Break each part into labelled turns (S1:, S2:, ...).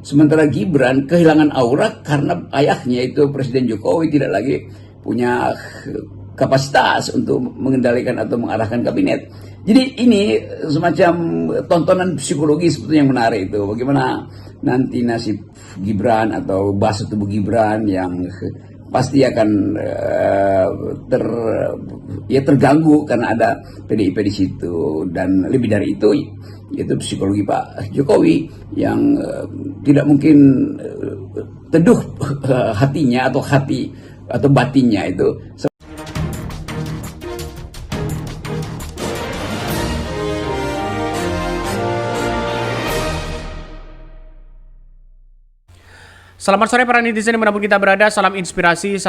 S1: Sementara Gibran kehilangan aura karena ayahnya itu Presiden Jokowi tidak lagi punya kapasitas untuk mengendalikan atau mengarahkan kabinet. Jadi ini semacam tontonan psikologi sebetulnya yang menarik itu. Bagaimana nanti nasib Gibran atau bahasa tubuh Gibran yang pasti akan terganggu karena ada PDIP di situ, dan lebih dari itu yaitu psikologi Pak Jokowi yang tidak mungkin teduh hatinya atau batinnya itu.
S2: Selamat sore para netizen dimanapun kita berada, salam inspirasi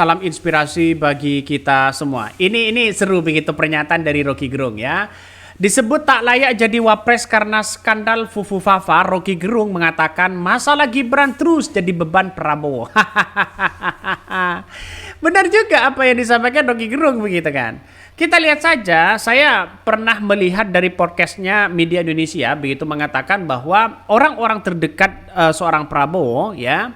S2: bagi kita semua. Ini seru begitu pernyataan dari Rocky Gerung ya. Disebut tak layak jadi wapres karena skandal Fufu Fafa, Rocky Gerung mengatakan masalah Gibran terus jadi beban Prabowo. Benar juga apa yang disampaikan Rocky Gerung begitu kan. Kita lihat saja, saya pernah melihat dari podcastnya Media Indonesia begitu mengatakan bahwa orang-orang terdekat seorang Prabowo ya,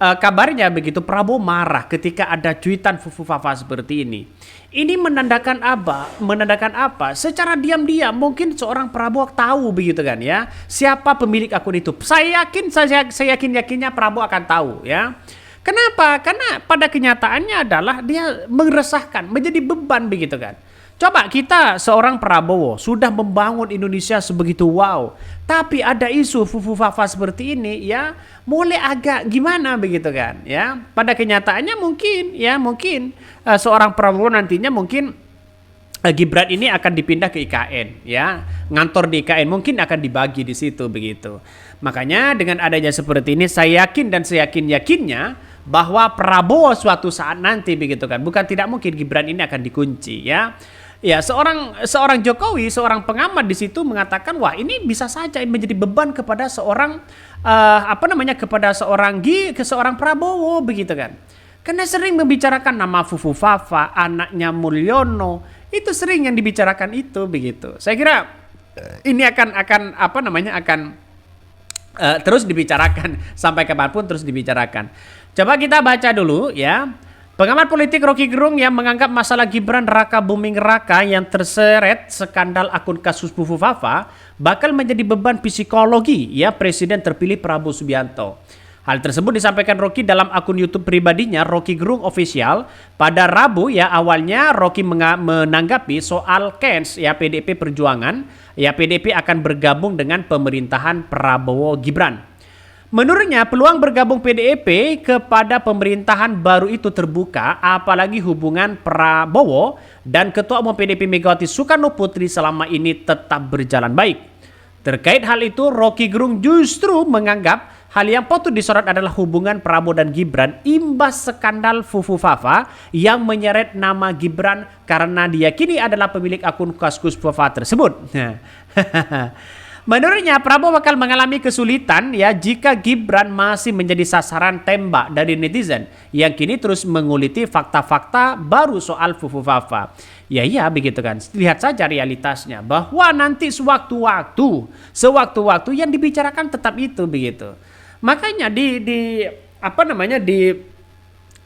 S2: kabarnya begitu Prabowo marah ketika ada cuitan Fufu Fafa seperti ini. Ini menandakan apa? Menandakan apa? Secara diam-diam mungkin seorang Prabowo tahu begitu kan ya, siapa pemilik akun itu. Saya yakinnya Prabowo akan tahu ya. Kenapa? Karena pada kenyataannya adalah dia meresahkan, menjadi beban begitu kan. Coba kita seorang Prabowo sudah membangun Indonesia sebegitu wow, tapi ada isu Fufu Fafa seperti ini ya, mulai agak gimana begitu kan ya. Pada kenyataannya mungkin seorang Prabowo nantinya mungkin Gibran ini akan dipindah ke IKN ya, ngantor di IKN mungkin akan dibagi di situ begitu. Makanya dengan adanya seperti ini saya yakin dan yakinnya bahwa Prabowo suatu saat nanti begitu kan, bukan tidak mungkin Gibran ini akan dikunci ya. Ya, seorang Jokowi, seorang pengamat di situ mengatakan wah ini bisa saja menjadi beban kepada seorang kepada seorang Prabowo begitu kan. Karena sering membicarakan nama Fufu Fafa, anaknya Mulyono, itu sering yang dibicarakan itu begitu. Saya kira ini akan terus dibicarakan sampai kapanpun terus dibicarakan. Coba kita baca dulu ya. Pengamat politik Rocky Gerung yang menganggap masalah Gibran Raka Buming Raka yang terseret skandal akun kasus Fufu Fafa bakal menjadi beban psikologi ya Presiden terpilih Prabowo Subianto. Hal tersebut disampaikan Rocky dalam akun YouTube pribadinya Rocky Gerung Official pada Rabu ya. Awalnya Rocky menanggapi soal KENS ya PDIP Perjuangan ya, PDIP akan bergabung dengan pemerintahan Prabowo Gibran. Menurutnya peluang bergabung PDIP kepada pemerintahan baru itu terbuka, apalagi hubungan Prabowo dan Ketua Umum PDIP Megawati Soekarno Putri selama ini tetap berjalan baik. Terkait hal itu, Rocky Gerung justru menganggap hal yang patut disorot adalah hubungan Prabowo dan Gibran imbas skandal Fufu Fafa yang menyeret nama Gibran karena diyakini adalah pemilik akun kasus Fafa tersebut. Menurutnya Prabowo bakal mengalami kesulitan ya jika Gibran masih menjadi sasaran tembak dari netizen yang kini terus menguliti fakta-fakta baru soal Fufu Fafa. Ya iya begitu kan. Lihat saja realitasnya bahwa nanti sewaktu-waktu yang dibicarakan tetap itu begitu. Makanya di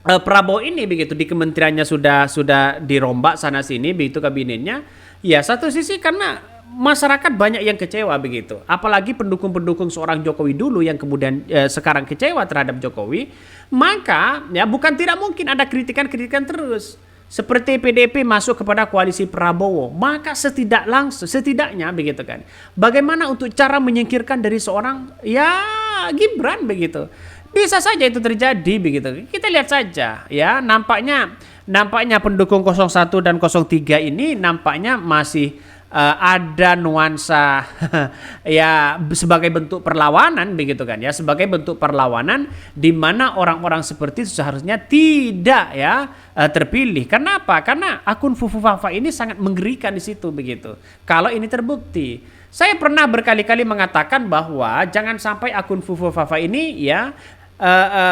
S2: Prabowo ini begitu di kementeriannya sudah dirombak sana sini begitu kabinetnya. Ya satu sisi karena masyarakat banyak yang kecewa begitu. Apalagi pendukung-pendukung seorang Jokowi dulu yang kemudian sekarang kecewa terhadap Jokowi. Maka ya bukan tidak mungkin ada kritikan-kritikan terus. Seperti PDIP masuk kepada koalisi Prabowo. Maka setidaknya begitu kan. Bagaimana untuk cara menyingkirkan dari seorang ya Gibran begitu. Bisa saja itu terjadi begitu. Kita lihat saja ya, nampaknya pendukung 01 dan 03 ini nampaknya masih ada nuansa ya sebagai bentuk perlawanan begitu kan ya, sebagai bentuk perlawanan di mana orang-orang seperti itu seharusnya tidak ya terpilih. Kenapa? Karena akun Fufu Fafa ini sangat mengerikan di situ begitu. Kalau ini terbukti, saya pernah berkali-kali mengatakan bahwa jangan sampai akun Fufu Fafa ini ya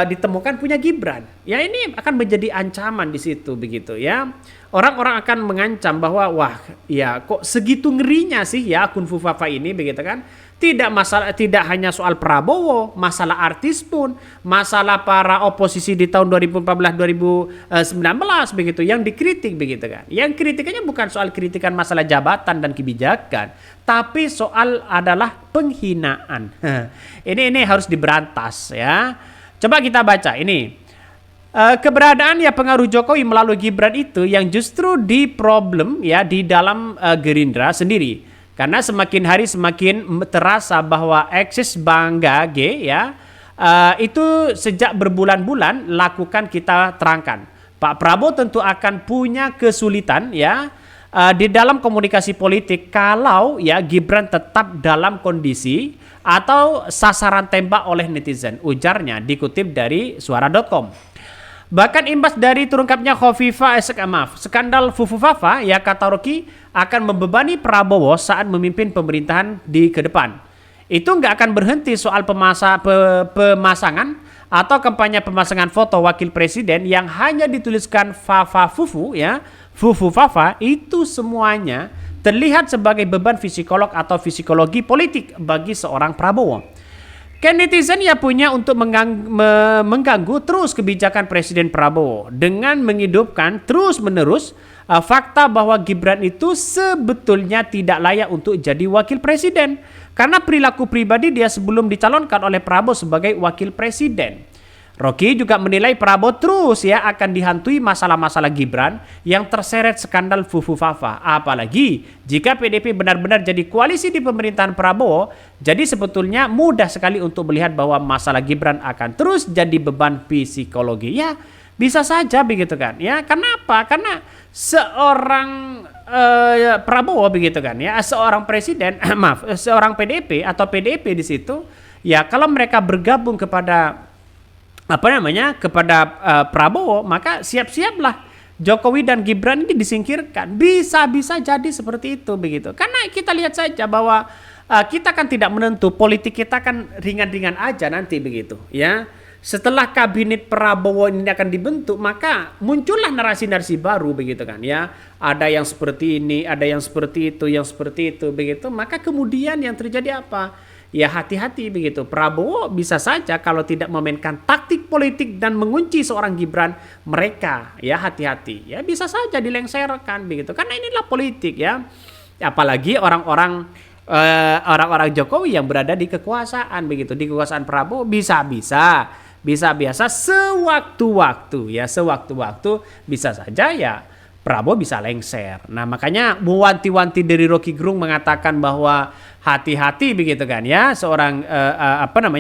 S2: ditemukan punya Gibran. Ya ini akan menjadi ancaman di situ begitu ya. Orang-orang akan mengancam bahwa wah ya kok segitu ngerinya sih ya akun Fufu Fafa ini begitu kan. tidak hanya soal Prabowo, masalah artis pun, masalah para oposisi di tahun 2014-2019 begitu yang dikritik begitu kan. Yang kritikannya bukan soal kritikan masalah jabatan dan kebijakan, tapi soal adalah penghinaan. Ini harus diberantas ya. Coba kita baca ini. Keberadaan ya pengaruh Jokowi melalui Gibran itu yang justru di problem ya di dalam Gerindra sendiri. Karena semakin hari semakin terasa bahwa eksis Bangga G ya itu sejak berbulan-bulan lakukan kita terangkan. Pak Prabowo tentu akan punya kesulitan ya di dalam komunikasi politik kalau ya Gibran tetap dalam kondisi atau sasaran tembak oleh netizen, ujarnya dikutip dari suara.com. Bahkan imbas dari terungkapnya skandal Fufu Fafa, ya kata Rocky akan membebani Prabowo saat memimpin pemerintahan di ke depan. Itu nggak akan berhenti soal pemasangan atau kampanye pemasangan foto wakil presiden yang hanya dituliskan Fafa Fufu ya, Fufu Fafa, itu semuanya terlihat sebagai beban psikolog atau psikologi politik bagi seorang Prabowo. Kan netizen ya punya untuk mengganggu terus kebijakan Presiden Prabowo dengan menghidupkan terus-menerus fakta bahwa Gibran itu sebetulnya tidak layak untuk jadi wakil presiden karena perilaku pribadi dia sebelum dicalonkan oleh Prabowo sebagai wakil presiden. Rocky juga menilai Prabowo terus ya akan dihantui masalah-masalah Gibran yang terseret skandal Fufu Fafa. Apalagi jika PDIP benar-benar jadi koalisi di pemerintahan Prabowo, jadi sebetulnya mudah sekali untuk melihat bahwa masalah Gibran akan terus jadi beban psikologi. Ya, bisa saja begitu kan. Ya, kenapa? Karena seorang Prabowo begitu kan ya, seorang presiden, seorang PDIP atau PDIP di situ, ya kalau mereka bergabung kepada kepada Prabowo, maka siap-siaplah Jokowi dan Gibran ini disingkirkan. Bisa jadi seperti itu begitu. Karena kita lihat saja bahwa kita kan tidak menentu, politik kita kan ringan-ringan aja nanti begitu ya. Setelah kabinet Prabowo ini akan dibentuk, maka muncullah narasi-narasi baru begitu kan ya. Ada yang seperti ini, ada yang seperti itu, yang seperti itu begitu. Maka kemudian yang terjadi apa? Ya hati-hati begitu. Prabowo bisa saja kalau tidak memainkan taktik politik dan mengunci seorang Gibran, mereka ya hati-hati. Ya bisa saja dilengserkan begitu. Karena inilah politik ya. Apalagi orang-orang Jokowi yang berada di kekuasaan begitu. Di kekuasaan Prabowo bisa-bisa sewaktu-waktu bisa saja ya Prabowo bisa lengser. Nah makanya wanti-wanti dari Rocky Gerung mengatakan bahwa hati-hati begitu kan ya seorang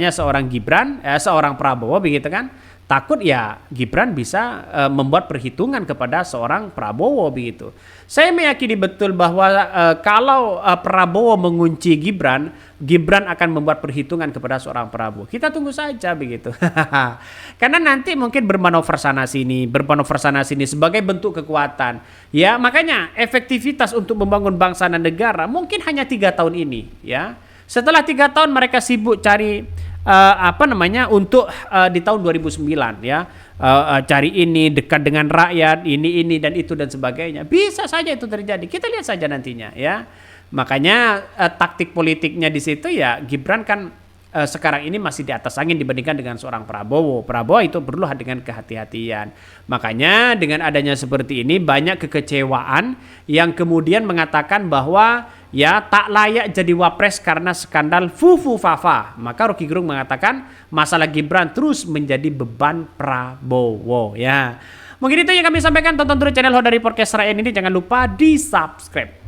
S2: seorang Gibran, seorang Prabowo begitu kan, takut ya Gibran bisa membuat perhitungan kepada seorang Prabowo begitu. Saya meyakini betul bahwa kalau Prabowo mengunci Gibran akan membuat perhitungan kepada seorang Prabowo. Kita tunggu saja begitu. Karena nanti mungkin bermanuver sana sini sebagai bentuk kekuatan. Ya, makanya efektivitas untuk membangun bangsa dan negara mungkin hanya 3 tahun ini, ya. Setelah 3 tahun mereka sibuk cari untuk di tahun 2009 ya. Cari ini dekat dengan rakyat, ini dan itu dan sebagainya. Bisa saja itu terjadi. Kita lihat saja nantinya ya. Makanya taktik politiknya di situ ya Gibran kan sekarang ini masih di atas angin dibandingkan dengan seorang Prabowo. Prabowo itu perlu dengan kehati-hatian. Makanya dengan adanya seperti ini banyak kekecewaan yang kemudian mengatakan bahwa ya tak layak jadi wapres karena skandal Fufu Fafa. Maka Rocky Gerung mengatakan masalah Gibran terus menjadi beban Prabowo ya. Mungkin itu yang kami sampaikan. Tonton terus channel Ho dari Podcast Rakyat ini, jangan lupa di subscribe.